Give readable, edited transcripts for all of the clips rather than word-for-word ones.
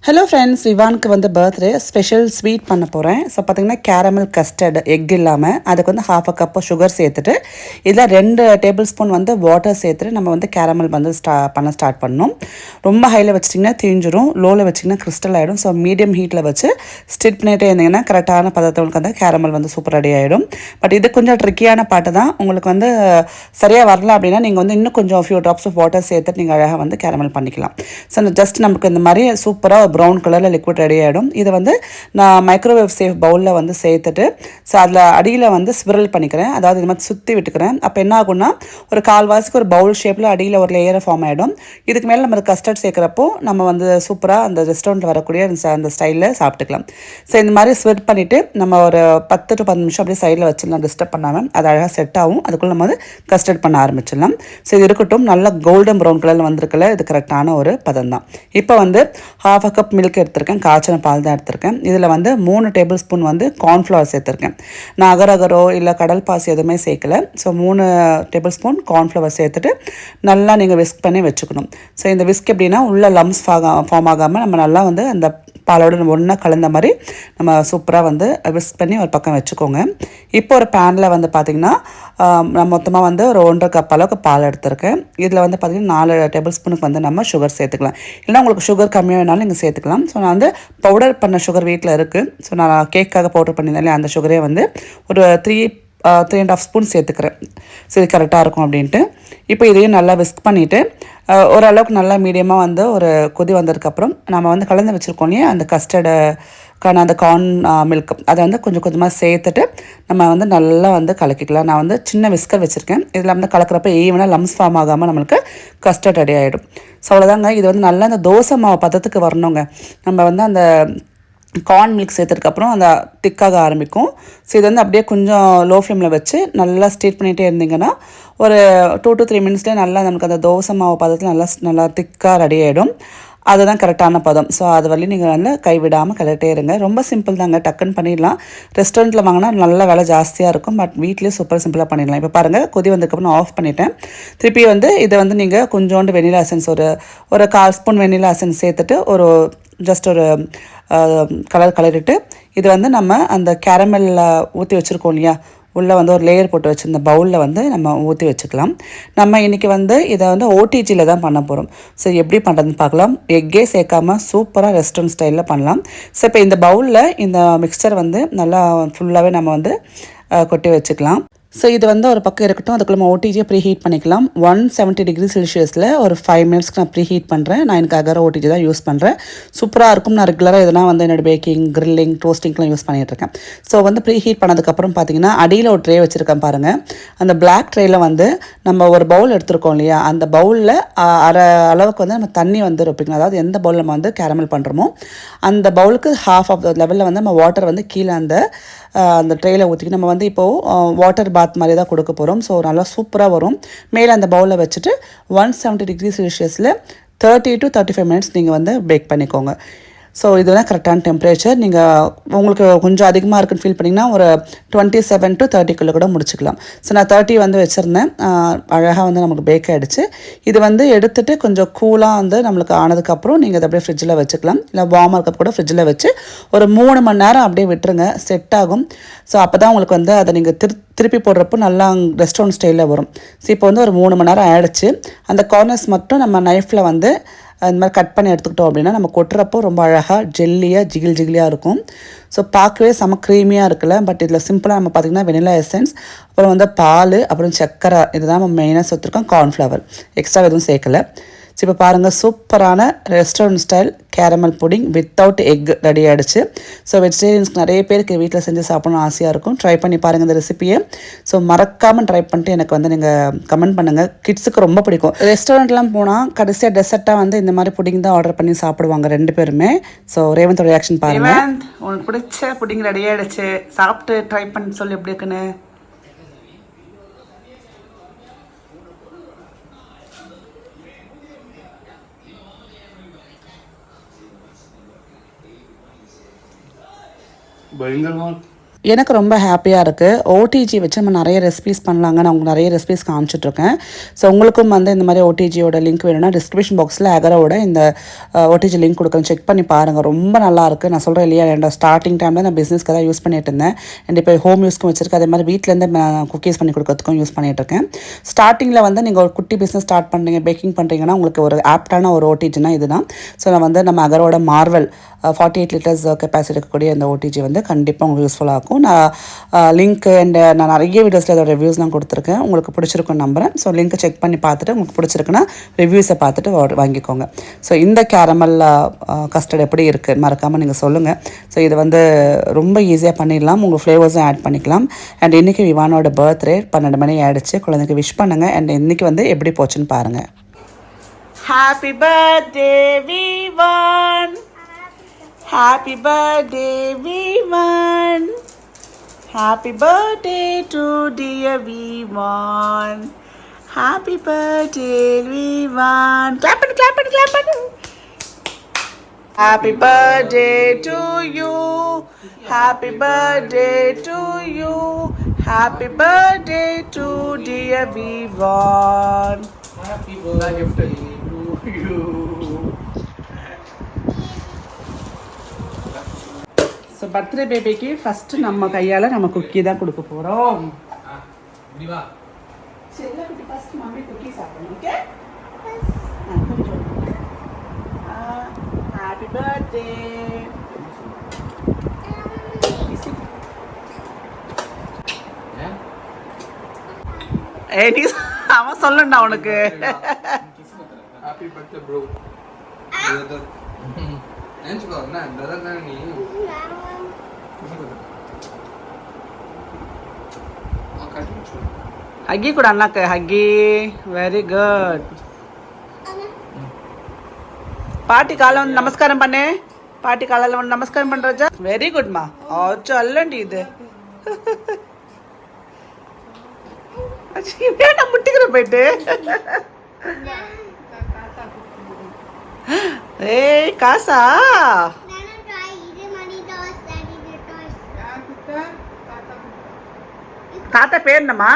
Hello friends, விவானுக்கு வந்து birthday special sweet பண்ண போகிறேன். ஸோ பார்த்திங்கன்னா கேரமல் கஸ்டர்ட் எக் இல்லாமல் அதுக்கு வந்து ½ கப்பு சுகர் சேர்த்துட்டு இதில் 2 டேபிள் ஸ்பூன் வந்து வாட்டர் சேர்த்துட்டு நம்ம வந்து கேரமல் வந்து ஸ்டார்ட் பண்ணணும். ரொம்ப ஹையில் வச்சிட்டிங்கன்னா தீஞ்சிரும், லோவில் வச்சிங்கன்னா கிறிஸ்டல் ஆகிடும். ஸோ மீடியம் ஹீட்டில் வச்சு ஸ்டிட் பண்ணிகிட்டே இருந்தீங்கன்னா கரெக்டான பதத்தவங்களுக்கு வந்து கேரமல் வந்து சூப்பர் ரெடி ஆகிடும். பட் இது கொஞ்சம் ட்ரிக்கியான பாட்டு தான். உங்களுக்கு வந்து சரியாக வரல அப்படின்னா நீங்கள் வந்து இன்னும் கொஞ்சம் ஃபியூ ட்ராப்ஸ் ஆஃப் வாட்டர் சேர்த்துட்டு நீங்கள் அழகாக வந்து கேரமல் பண்ணிக்கலாம். ஸோ ஜஸ்ட் நமக்கு இந்த மாதிரி சூப்பராக ப்ரௌன் கலரில் லிக்விட் ரெடி ஆகிடும். இதை வந்து நான் மைக்ரோவேவ் சேஃப் பவுலில் வந்து சேர்த்துட்டு ஸோ அதில் அடியில் வந்து ஸ்பிரல் பண்ணிக்கிறேன். அதாவது இது மாதிரி சுற்றி விட்டுக்கிறேன். அப்போ என்ன ஆகும்னா ஒரு கால்வாசிக்கு ஒரு பவுல் ஷேப்பில் அடியில் ஒரு லேயரை ஃபார்ம் ஆகிடும். இதுக்கு மேலே நம்ம கஸ்டர்ட் சேர்க்குறப்போ நம்ம வந்து சூப்பராக அந்த ரெஸ்டாரண்ட்டில் வரக்கூடிய அந்த ஸ்டைலில் சாப்பிட்டுக்கலாம். ஸோ இந்த மாதிரி ஸ்வெட் பண்ணிவிட்டு நம்ம ஒரு 10 to 15 நிமிஷம் அப்படியே சைடில் வச்சிடலாம், டிஸ்டர்ப் பண்ணாமல். அது அழகாக செட் ஆகும். அதுக்குள்ளே நம்ம வந்து கஸ்டர்ட் பண்ண ஆரம்பிச்சிடலாம். ஸோ இது இருக்கட்டும். நல்லா கோல்டன் ப்ரௌன் கலரில் வந்திருக்கல, இது கரெக்டான ஒரு பதம் தான். இப்போ வந்து ½ கப் மில்க் எடுத்திருக்கேன், காய்ச்சின பால் தான் எடுத்திருக்கேன். இதில் வந்து 3 டேபிள் ஸ்பூன் வந்து கார்ன்ஃப்ளவர் சேர்த்துருக்கேன். நான் அகரோ இல்லை கடல் பாசி எதுவுமே சேர்க்கல. ஸோ 3 டேபிள் ஸ்பூன் கார்ன்ஃப்ளவர் சேர்த்துட்டு நல்லா நீங்கள் விஸ்க் பண்ணி வச்சுக்கணும். ஸோ இந்த விஸ்க் எப்படின்னா உள்ள லம்ஸ் ஃபார்ம் ஆகாமல் நம்ம நல்லா வந்து அந்த பாலோடு நம்ம ஒன்றா கலந்த மாதிரி நம்ம சூப்பராக வந்து விஸ்க் பண்ணி ஒரு பக்கம் வச்சுக்கோங்க. இப்போ ஒரு பேனில் வந்து பார்த்திங்கன்னா நான் மொத்தமாக வந்து ஒரு 1½ கப் அளவுக்கு பால் எடுத்திருக்கேன். இதில் வந்து பார்த்திங்கன்னா 4 டேபிள் ஸ்பூனுக்கு வந்து நம்ம சுகர் சேர்த்துக்கலாம். இல்லைனா உங்களுக்கு சுகர் கம்மியாக வேணாலும் நீங்கள் சேர்த்துக்கலாம். ஸோ நான் வந்து பவுடர் பண்ண சுகர் வீட்டில் இருக்குது. ஸோ நான் கேக்காக பவுடர் பண்ணியிருந்தேன், அந்த சுகரே வந்து ஒரு 3.5 ஸ்பூன் சேர்த்துக்கிறேன். ஸோ இது கரெக்டாக இருக்கும் அப்படின்ட்டு. இப்போ இதையும் நல்லா விஸ்க் பண்ணிவிட்டு ஓரளவுக்கு நல்லா மீடியமாக வந்து ஒரு கொதி வந்ததுக்கப்புறம் நம்ம வந்து கலந்து வச்சுருக்கோம் இல்லையா அந்த கஸ்டர்டுக்கான அந்த கார்ன் மில்க் அதை வந்து கொஞ்சம் கொஞ்சமாக சேர்த்துட்டு நம்ம வந்து நல்லா வந்து கலக்கிக்கலாம். நான் வந்து சின்ன விஸ்கர் வச்சுருக்கேன். இதில் வந்து கலக்கிறப்ப ஈவனாக லம்ஸ் ஃபார்ம் ஆகாமல் நம்மளுக்கு கஸ்டர்ட் ரெடி ஆகிடும். ஸோ அவ்வளோதாங்க. இது வந்து நல்லா அந்த தோசை மாவு பதத்துக்கு வரணுங்க. நம்ம வந்து அந்த கார்ன் மில்க் சேர்த்ததுக்கப்புறம் அந்த திக்காக ஆரம்பிக்கும். ஸோ இது வந்து அப்படியே கொஞ்சம் லோ ஃப்ளேமில் வச்சு நல்லா ஸ்டீட் பண்ணிகிட்டே இருந்தீங்கன்னா ஒரு 2 to 3 மினிட்ஸ்லேயே நல்லா நமக்கு அந்த தோசை மாவு பதத்தில் நல்லா திக்காக ரெடி ஆகிடும். அதுதான் கரெக்டான பதம். ஸோ அது வரலையும் நீங்கள் வந்து கைவிடாமல் கலட்டே இருங்க. ரொம்ப சிம்பிள் தாங்க, டக்குன்னு பண்ணிடலாம். ரெஸ்டாரண்ட்டில் வாங்கினா நல்ல விலை ஜாஸ்தியாக இருக்கும், பட் வீட்லேயே சூப்பர் சிம்பிளாக பண்ணிடலாம். இப்போ பாருங்கள், கொதி வந்ததுக்கப்புறம் நான் ஆஃப் பண்ணிட்டேன். திருப்பி வந்து இதை வந்து நீங்கள் கொஞ்சோண்டு வெனிலா எசன்ஸ் ஒரு 1/4 ஸ்பூன் வெனிலா எசன்ஸ் சேர்த்துட்டு ஒரு ஜஸ்ட் ஒரு கலரிட்டு இது வந்து நம்ம அந்த கேரமெல்ல ஊற்றி வச்சுருக்கோம் இல்லையா, உள்ளே வந்து ஒரு லேயர் போட்டு வச்சுருந்த பவுலில் வந்து நம்ம ஊற்றி வச்சுக்கலாம். நம்ம இன்றைக்கி வந்து இதை வந்து ஓடிஜியில் தான் பண்ண போகிறோம். ஸோ எப்படி பண்ணுறதுன்னு பார்க்கலாம். எக்கே சேர்க்காமல் சூப்பராக ரெஸ்டாரண்ட் ஸ்டைலில் பண்ணலாம். ஸோ இப்போ இந்த பவுலில் இந்த மிக்சர் வந்து நல்லா ஃபுல்லாகவே நம்ம வந்து கொட்டி வச்சுக்கலாம். ஸோ இது வந்து ஒரு பக்கம் இருக்கட்டும். அதுக்குள்ள நம்ம ஓடிஜியை ப்ரீ ஹீட் பண்ணிக்கலாம். 170 டிகிரி செல்சியஸில் ஒரு 5 மினிட்ஸ்க்கு நான் ப்ரீ ஹீட் பண்ணுறேன். நான் எனக்கு அகர ஓடிஜி தான் யூஸ் பண்ணுறேன். சூப்பராக இருக்கும். நான் ரெகுலராக இதெல்லாம் வந்து என்னோடய பேக்கிங், கிரில்லிங், டோஸ்டிங்லாம் யூஸ் பண்ணிகிட்ருக்கேன். ஸோ வந்து ப்ரீ ஹீட் பண்ணதுக்கப்புறம் பார்த்தீங்கன்னா அடியில் ஒரு ட்ரே வச்சுருக்கேன் பாருங்கள். அந்த பிளாக் ட்ரேயில் வந்து நம்ம ஒரு பவுல் எடுத்துருக்கோம் இல்லையா, அந்த பவுலில் அரை அளவுக்கு வந்து நம்ம தண்ணி வந்து வைப்பிக்கணும். அதாவது எந்த பவுலில் நம்ம வந்து கேரமல் பண்ணுறோமோ அந்த பவுலுக்கு ½ ஆஃப் த லெவலில் வந்து நம்ம வாட்டர் வந்து கீழே அந்த ட்ரேயில் ஊற்றிக்கி நம்ம வந்து இப்போது வாட்டர் பாத் மாதிரி தான் கொடுக்க போகிறோம். ஸோ நல்லா சூப்பராக வரும். மேலே அந்த பவுலில் வச்சுட்டு 170 டிகிரி செல்சியஸில் 30 to 35 மினிட்ஸ் நீங்கள் வந்து பேக் பண்ணிக்கோங்க. ஸோ இதுதான் கரெக்டான டெம்பரேச்சர். நீங்கள் உங்களுக்கு கொஞ்சம் அதிகமாக இருக்குன்னு ஃபீல் பண்ணிங்கன்னா ஒரு 27 to 30 கூட முடிச்சுக்கலாம். ஸோ நான் 30 வந்து வச்சுருந்தேன். அழகாக வந்து நமக்கு பேக் ஆகிடுச்சு. இது வந்து எடுத்துகிட்டு கொஞ்சம் கூலாக வந்து நம்மளுக்கு ஆனதுக்கப்புறம் நீங்கள் அதை அப்படியே ஃப்ரிட்ஜில் வச்சுக்கலாம். இல்லை வார்மாக இருக்க கூட ஃப்ரிட்ஜில் வச்சு ஒரு 3 மணி நேரம் அப்படியே விட்டுருங்க, செட் ஆகும். ஸோ அப்போ தான் உங்களுக்கு வந்து அதை நீங்கள் திருப்பி போடுறப்போ நல்லா ரெஸ்டாரண்ட் ஸ்டைலில் வரும். ஸோ இப்போ வந்து ஒரு 3 மணி நேரம் ஆகிடுச்சு. அந்த கார்னர்ஸ் மட்டும் நம்ம நைஃப்பில் வந்து அந்த மாதிரி கட் பண்ணி எடுத்துக்கிட்டோம் அப்படின்னா நம்ம கொட்டுறப்போ ரொம்ப அழகாக ஜெல்லியாக ஜிகிலியாக இருக்கும். ஸோ பார்க்கவே செம க்ரீமியாக இருக்குல்ல. பட் இதில் சிம்பிளாக நம்ம பார்த்திங்கன்னா வெனிலா எசன்ஸ், அப்புறம் வந்து பால், அப்புறம் சர்க்கரை, இதுதான் நம்ம மெயினாக சேர்த்துருக்கோம். கார்ன்ஃப்ளவர் எக்ஸ்ட்ரா எதுவும் சேர்க்கலை. ஸோ இப்போ பாருங்கள், சூப்பரான restaurant style caramel pudding without egg ready ஆகிடுச்சு. ஸோ வெஜிடேரியன்ஸ்க்கு நிறைய பேருக்கு வீட்டில் செஞ்சு சாப்பிடணும்னு ஆசையாக இருக்கும். ட்ரை பண்ணி பாருங்கள் இந்த ரெசிபியை. ஸோ மறக்காமல் ட்ரை பண்ணிட்டு எனக்கு வந்து நீங்கள் கமெண்ட் பண்ணுங்கள். கிட்ஸுக்கு ரொம்ப பிடிக்கும். ரெஸ்டாரண்ட்லாம் போனால் கடைசியாக டெசர்ட்டாக வந்து இந்த மாதிரி புடிங் தான் ஆர்டர் பண்ணி சாப்பிடுவாங்க 2 பேருமே. ஸோ ரேவந்தோட ரியாக்ஷன் பாருங்கள். உனக்கு பிடிச்ச புடிங் ரெடி ஆகிடுச்சு. சாப்பிட்டு ட்ரை பண்ணி சொல்லி எப்படி இருக்குன்னு. பயங்கரமா எனக்கு ரொம்ப ஹாப்பியாக இருக்குது. ஓடிஜி வச்சு நம்ம நிறைய ரெசிபீஸ் பண்ணலாங்க. நான் உங்களுக்கு நிறைய ரெசிபீஸ் காமிச்சிட்ருக்கேன். ஸோ உங்களுக்கும் வந்து இந்த மாதிரி ஓடிஜியோட லிங்க் வேணும்னா டிஸ்கிரிப்ஷன் பாக்ஸில் அகரோட இந்த ஓடிஜி லிங்க் கொடுக்குறேன், செக் பண்ணி பாருங்கள். ரொம்ப நல்லாயிருக்கு. நான் சொல்கிறேன் இல்லையா, என்னோட ஸ்டார்டிங் டைமில் நான் பிஸ்னஸ்க்கு தான் யூஸ் பண்ணிட்டு இருந்தேன். அண்ட் இப்போ ஹோம் யூஸ்க்கும் வச்சுருக்கேன். அதே மாதிரி வீட்டிலேருந்து குக்கீஸ் பண்ணி கொடுக்கறதுக்கும் யூஸ் பண்ணிகிட்ருக்கேன். ஸ்டார்டிங்கில் வந்து நீங்கள் ஒரு குட்டி பிஸ்னஸ் ஸ்டார்ட் பண்ணுறீங்க, பேக்கிங் பண்ணுறீங்கன்னா உங்களுக்கு ஒரு ஆப்டான ஒரு ஓடிஜினா இதுதான். ஸோ நான் வந்து நம்ம அகரோட மார்வல் 48 லிட்டர்ஸ் கெப்பாசிட்டி இருக்கக்கூடிய இந்த ஓடிஜி வந்து கண்டிப்பாக உங்களுக்கு யூஸ்ஃபுல்லாக இருக்கும். நான் லிங்க் அண்ட் நான் நிறைய வீடியோஸில் அதோட ரிவ்யூஸ்லாம் கொடுத்துருக்கேன். உங்களுக்கு பிடிச்சிருக்குன்னு நம்புகிறேன். ஸோ லிங்க் செக் பண்ணி பார்த்துட்டு உங்களுக்கு பிடிச்சிருக்குன்னா ரிவ்யூஸை பார்த்துட்டு வாங்கிக்கோங்க. ஸோ இந்த கேரமல் கஸ்டர்ட் எப்படி இருக்குது மறக்காமல் நீங்கள் சொல்லுங்கள். ஸோ இது வந்து ரொம்ப ஈஸியாக பண்ணிடலாம். உங்கள் ஃப்ளேவர்ஸும் ஆட் பண்ணிக்கலாம். அண்ட் இன்றைக்கி விவானோட பர்த்டே 12 மணி ஆகிடுச்சு. குழந்தைக்கு விஷ் பண்ணுங்கள். அண்ட் இன்றைக்கி வந்து எப்படி போச்சுன்னு பாருங்கள். Happy birthday Vivaan. Happy birthday, Vivan. Happy birthday to dear Vivan. Happy birthday, Vivan. Clap it, clap it, clap it. Happy birthday to you. Happy birthday to you. Happy birthday to dear Vivan. Happy birthday to you. So birthday பேபிக்கு first நம்ம கையால் நம்ம cookie தான் கொடுக்க போகிறோம். செல்லக்குட்டி first mummy cookie சாப்பிடணும். Okay, happy birthday. ஏய், நீ அவன் சொல்லண்டா உனக்கு. Happy birthday bro. ஹக்கி கூட அண்ணாக்கு. Hakki, very good. பாட்டி காலை வந்து நமஸ்காரம் பண்ணு. பாட்டி காலையில் வந்து நமஸ்காரம் பண்ணுறச்சா. வெரி குட்மா. ஆச்சு அல்லண்டி இது. நான் முட்டிக்கிறேன் போயிட்டு. ஏய் காசா, தாத்தா பேர் என்னம்மா?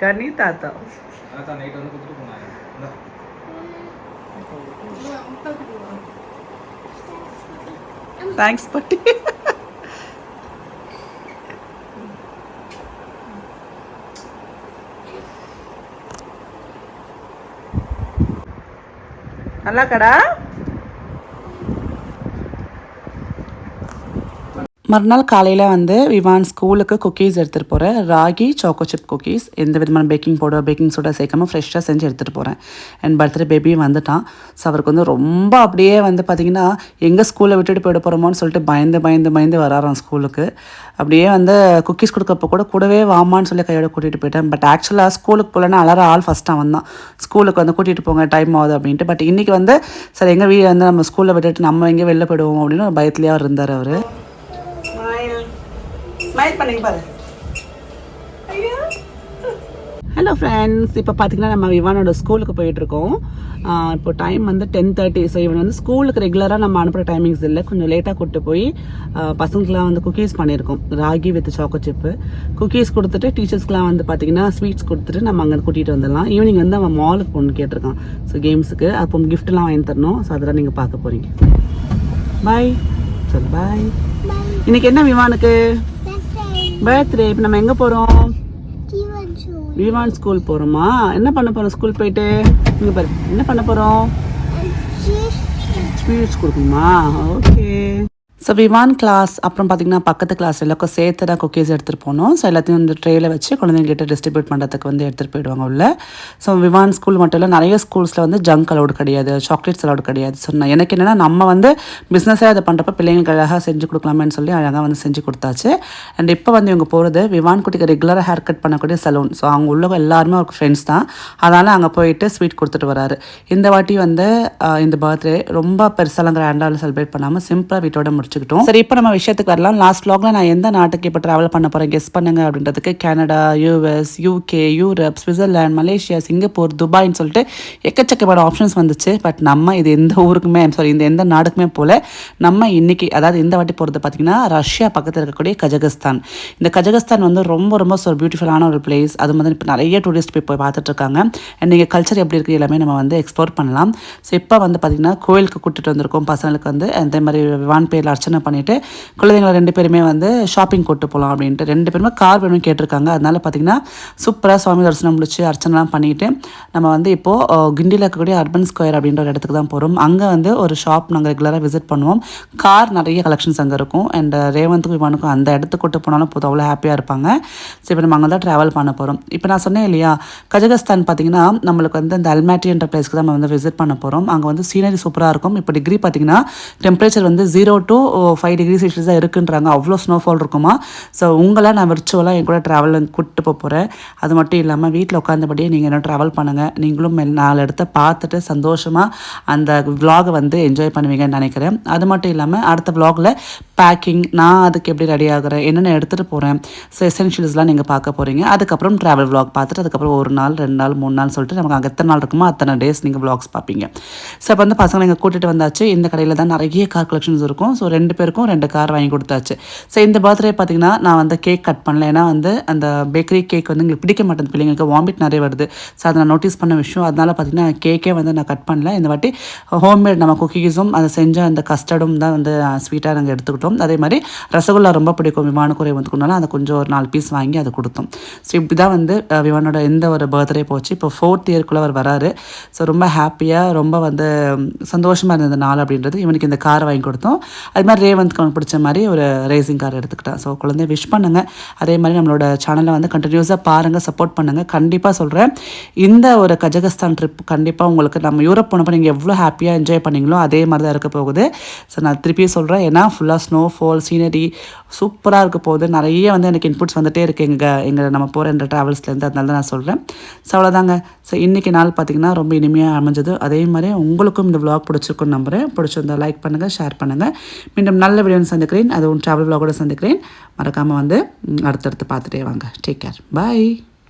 கனி தாத்தா. தேங்க்ஸ் பட்டி. நல்லா கடா. மறுநாள் காலையில் வந்து விவான் ஸ்கூலுக்கு குக்கீஸ் எடுத்துகிட்டு போகிறேன். ராகி சாக்கோ சிப் குக்கீஸ், எந்த விதமான பேக்கிங் பவுடர் பேக்கிங் சோடா சேர்க்காமல் ஃப்ரெஷ்ஷாக செஞ்சு எடுத்துகிட்டு போகிறேன். அண்ட் பர்த்டே பேபியும் வந்துட்டான். ஸோ அவருக்கு வந்து ரொம்ப அப்படியே வந்து பார்த்திங்கன்னா எங்கே ஸ்கூலை விட்டுட்டு போயிட போகிறோமோன்னு சொல்லிட்டு பயந்து வராறான் ஸ்கூலுக்கு. அப்படியே வந்து குக்கீஸ் கொடுக்கப்போ கூடவே வாமான்னு சொல்லி கையோட கூட்டிகிட்டு போயிட்டேன். பட் ஆக்சுவலாக ஸ்கூலுக்கு போகலன்னா அலற ஆள் ஃபஸ்ட்டாக வந்தான். ஸ்கூலுக்கு வந்து கூட்டிகிட்டு போங்க, டைம் ஆகுது அப்படின்ட்டு. பட் இன்றைக்கி வந்து சரி எங்கள் வீடு வந்து நம்ம ஸ்கூலில் விட்டுட்டு நம்ம எங்கே வெளில போயிடுவோம் அப்படின்னு ஒரு பயத்துலேயே அவர் இருந்தார். அவர் ஸ்மைல் பண்ணிங்க பாரு. ஹலோ ஃப்ரெண்ட்ஸ், இப்போ பார்த்தீங்கன்னா நம்ம விவானோட ஸ்கூலுக்கு போயிட்டுருக்கோம். இப்போ டைம் வந்து 10:30. ஸோ இவன் வந்து ஸ்கூலுக்கு ரெகுலராக நம்ம அனுப்புகிற டைமிங்ஸ் இல்லை, கொஞ்சம் லேட்டாக கூப்பிட்டு போய் பசங்களுக்குலாம் வந்து குக்கீஸ் பண்ணியிருக்கோம். Ragi with choco chip cookies கொடுத்துட்டு டீச்சர்ஸ்க்குலாம் வந்து பார்த்தீங்கன்னா ஸ்வீட்ஸ் கொடுத்துட்டு நம்ம அங்கே கூட்டிகிட்டு வந்துடலாம். ஈவினிங் வந்து அவன் மாலுக்கு ஒன்று கேட்டிருக்கான். ஸோ கேம்ஸுக்கு அப்போ கிஃப்ட்லாம் வாங்கி தரணும். ஸோ அதெல்லாம் நீங்கள் பார்க்க போகிறீங்க. பாய் சரி, பாய். இன்னைக்கு என்ன விவானுக்கு பர்த்டே. இப்போ நம்ம எங்கே போகிறோம்? விவான் ஸ்கூல் போகிறோமா? என்ன பண்ண போகிறோம் ஸ்கூல் போயிட்டு? இங்கே பாரு, என்ன பண்ண போகிறோம்? ஸ்வீட்ஸ் கொடுக்கணுமா? ஓகே. ஸோ விவான் கிளாஸ் அப்புறம் பார்த்திங்கன்னா பக்கத்து கிளாஸ் எல்லாருக்கும் சேர்த்து தான் குக்கீஸ் எடுத்துகிட்டு போகணும். ஸோ எல்லாத்தையும் இந்த ட்ரேயில் வச்சு குழந்தைங்கிட்ட டிஸ்ட்ரிபியூட் பண்ணுறதுக்கு வந்து எடுத்துகிட்டு போயிடுவாங்க உள்ள. ஸோ விவான் ஸ்கூல் மட்டும் இல்லை, நிறைய ஸ்கூல்ஸில் வந்து ஜங்க் அலவுட் கிடையாது, சாக்லேட்ஸ் அலவுட் கிடையாது. ஸோ எனக்கு என்னென்னா நம்ம வந்து பிஸ்னஸாக அதை பண்ணுறப்ப பிள்ளைங்களுக்கு அழகாக செஞ்சு கொடுக்கலாமேன்னு சொல்லி அழகாக வந்து செஞ்சு கொடுத்தாச்சு. அண்ட் இப்போ வந்து இவங்க போகிறது விவான் குட்டிக்கு ரெகுலராக ஹேர் கட் பண்ணக்கூடிய சலூன். ஸோ அவங்க உள்ள எல்லாருமே அவருக்கு ஃப்ரெண்ட்ஸ் தான். அதனால் அங்கே போயிட்டு ஸ்வீட் கொடுத்துட்டு வராரு. இந்த வாட்டி வந்து இந்த பர்த்டே ரொம்ப பெருசாலாம் கிராண்டாக செலிப்ரேட் பண்ணாமல் சிம்பிளாக வீட்டோட முடிச்சு முடிச்சுக்கிட்டோம். சரி, இப்போ நம்ம விஷயத்துக்கு வரலாம். லாஸ்ட் vlogல நான் எந்த நாட்டுக்கு இப்போ ட்ராவல் பண்ண போகிறேன் கெஸ் பண்ணுங்க அப்படின்றதுக்கு Canada, US, UK, Europe, Switzerland, Malaysia, Singapore, துபாய்ன்னு சொல்லிட்டு எக்கச்சக்கமான ஆப்ஷன்ஸ் வந்துச்சு. பட் நம்ம இது எந்த ஊருக்குமே இந்த எந்த நாடுக்குமே போல. நம்ம இன்னைக்கு அதாவது இந்த வாட்டி போகிறது பார்த்திங்கன்னா ரஷ்யா பக்கத்தில் இருக்கக்கூடிய கஜகஸ்தான். இந்த கஜகஸ்தான் வந்து ரொம்ப ரொம்ப ஒரு பியூட்டிஃபுல்லான ஒரு பிளேஸ். அது வந்து இப்போ நிறைய டூரிஸ்ட் போய் பார்த்துட்ருக்காங்க. அண்ட் இங்கே கல்ச்சர் எப்படி இருக்குது எல்லாமே நம்ம வந்து எக்ஸ்ப்ளோர் பண்ணலாம். ஸோ இப்போ வந்து பார்த்திங்கன்னா கோயிலுக்கு கூட்டிகிட்டு வந்திருக்கோம். பசங்களுக்கு வந்து அதே மாதிரி விவான் பேரில் அர்ச்சனை பண்ணிவிட்டு குழந்தைங்களை 2 பேருமே வந்து ஷாப்பிங் கூட்டு போகலாம் அப்படின்ட்டு 2 பேருமே கார் வேணும்னு கேட்டிருக்காங்க. அதனால் பார்த்திங்கன்னா சூப்பராக சுவாமி தரிசனம் முடிச்சு அர்ச்சனைலாம் பண்ணிவிட்டு நம்ம வந்து இப்போது கிண்டியில் இருக்கக்கூடிய அர்பன் ஸ்கொயர் அப்படின்ற ஒரு இடத்துக்கு தான் போகிறோம். அங்கே வந்து ஒரு ஷாப் நாங்கள் ரெகுலராக விசிட் பண்ணுவோம். கார் நிறைய கலெக்ஷன்ஸ் அங்கே இருக்கும். அண்ட் ரேவந்துக்கும் இவனுக்கும் அந்த இடத்துக்கு கூட்டு போனாலும் போதும், அவ்வளோ ஹாப்பியாக இருப்பாங்க. ஸோ இப்போ நம்ம அங்கே தான் ட்ராவல் பண்ண போகிறோம். இப்போ நான் சொன்னேன் இல்லையா, கஜகஸ்தான் பார்த்திங்கன்னா நம்மளுக்கு வந்து இந்த அல்மாட்டின்ற பிளேஸ்க்கு தான் நம்ம வந்து விசிட் பண்ண போகிறோம். அங்கே வந்து சீனரி சூப்பராக இருக்கும். இப்போ டிகிரி பார்த்திங்கன்னா டெம்பரேச்சர் வந்து 0 to 5 டிகிரி செல்சியஸ் தான் இருக்குன்றாங்க. அவ்வளோ ஸ்னோஃபால் இருக்குமா. ஸோ உங்களை நான் விர்ச்சுவலாக என் கூட ட்ராவல் கூப்பிட்டு போகிறேன். அது மட்டும் இல்லாமல் வீட்டில் உட்காந்தபடியே நீங்கள் என்ன ட்ராவல் பண்ணுங்கள். நீங்களும் 4 இடத்த பார்த்துட்டு சந்தோஷமாக அந்த விலாகை வந்து என்ஜாய் பண்ணுவீங்கன்னு நினைக்கிறேன். அது மட்டும் இல்லாமல் அடுத்த விலாகில் பேக்கிங், நான் அதுக்கு எப்படி ரெடி ஆகிறேன், என்னென்ன எடுத்துகிட்டு போகிறேன், ஸோ எசென்ஷியல்ஸ்லாம் நீங்கள் பார்க்க போகிறீங்க. அதுக்கப்புறம் ட்ராவல் விலாக் பார்த்துட்டு அதுக்கப்புறம் 1 நாள் 2 நாள் 3 நாள் சொல்லிட்டு நமக்கு அங்கே எத்தனை நாள் இருக்குமோ அத்தனை டேஸ் நீங்கள் விலாக்ஸ் பார்ப்பீங்க. ஸோ இப்போ வந்து பசங்களை எங்கள் கூட்டிகிட்டு வந்தாச்சு. இந்த கடையில் தான் நிறைய கார் கலெக்ஷன்ஸ் இருக்கும். ஸோ 2 பேருக்கும் 2 கார் வாங்கி கொடுத்தாச்சு. ஸோ இந்த பர்த்டே பார்த்திங்கன்னா நான் வந்து கேக் கட் பண்ணல. ஏன்னா வந்து அந்த பேக்கரி கேக் வந்து எங்களுக்கு பிடிக்க மாட்டேங்குது. பிள்ளைங்களுக்கு வாமிட் நிறைய வருது. ஸோ அதை நான் நோட்டீஸ் பண்ண விஷயம். அதனால் பார்த்திங்கன்னா கேக்கே வந்து நான் கட் பண்ணல. இந்த வாட்டி ஹோம்மேட் நம்ம குக்கீஸும் அதை செஞ்ச அந்த கஸ்டர்டும் தான் வந்து ஸ்வீட்டாக நாங்கள் எடுத்துக்கிட்டோம். அதே மாதிரி ரசகுல்லா ரொம்ப பிடிக்கும் விமானுக்கு வந்துக்கணும்னாலும் அதை கொஞ்சம் ஒரு 4 பீஸ் வாங்கி அதை கொடுத்தோம். ஸோ இப்படி தான் வந்து விமானோட எந்த ஒரு பர்த்டே போச்சு. இப்போ 4th இயர்க்குள்ளே அவர் வராரு. ஸோ ரொம்ப ஹாப்பியாக ரொம்ப வந்து சந்தோஷமாக இருந்தது நாள் அப்படின்றது. இவனுக்கு இந்த கார் வாங்கி கொடுத்தோம். அது மாதிரி ரேவந்த்க்கு அவனுக்கு பிடிச்ச மாதிரி ஒரு ரேசிங் கார் எடுத்துக்கிட்டான். ஸோ குழந்தைய விஷ் பண்ணுங்கள். அதே மாதிரி நம்மளோட சேனலை வந்து கண்டினியூஸாக பாருங்கள், சப்போர்ட் பண்ணுங்கள். கண்டிப்பாக சொல்கிறேன், இந்த ஒரு கஜகஸ்தான் ட்ரிப் கண்டிப்பாக உங்களுக்கு நம்ம யூரோப் போனப்போ நீங்கள் எவ்வளோ ஹாப்பியாக என்ஜாய் பண்ணிங்களோ அதே மாதிரி தான் இருக்க போகுது. ஸோ நான் திருப்பியும் சொல்கிறேன், ஏன்னா ஃபுல்லாக ஸ்னோஃபால் சீனரி சூப்பராக இருக்க போகுது. நிறைய வந்து எனக்கு இன்புட்ஸ் வந்துகிட்டே இருக்குது எங்கள் நம்ம போகிற இந்த ட்ராவல்ஸ்லேருந்து. அதனால தான் நான் சொல்கிறேன். ஸோ அவ்வளோதாங்க. ஸோ இன்றைக்கி நாள் பார்த்திங்கன்னா ரொம்ப இனிமையாக அமைஞ்சது. அதே மாதிரி உங்களுக்கும் இந்த விலாக் பிடிச்சிருக்குன்னு நம்புகிறேன். பிடிச்சிருந்தால் லைக் பண்ணுங்கள், ஷேர் பண்ணுங்கள். மீண்டும் நல்ல வீடியோ சந்திக்கிறேன். அதுவும் ட்ராவல் விலாகோட சந்திக்கிறேன். மறக்காமல் வந்து அடுத்தடுத்து பார்த்துட்டே வாங்க. டேக் கேர், பாய்.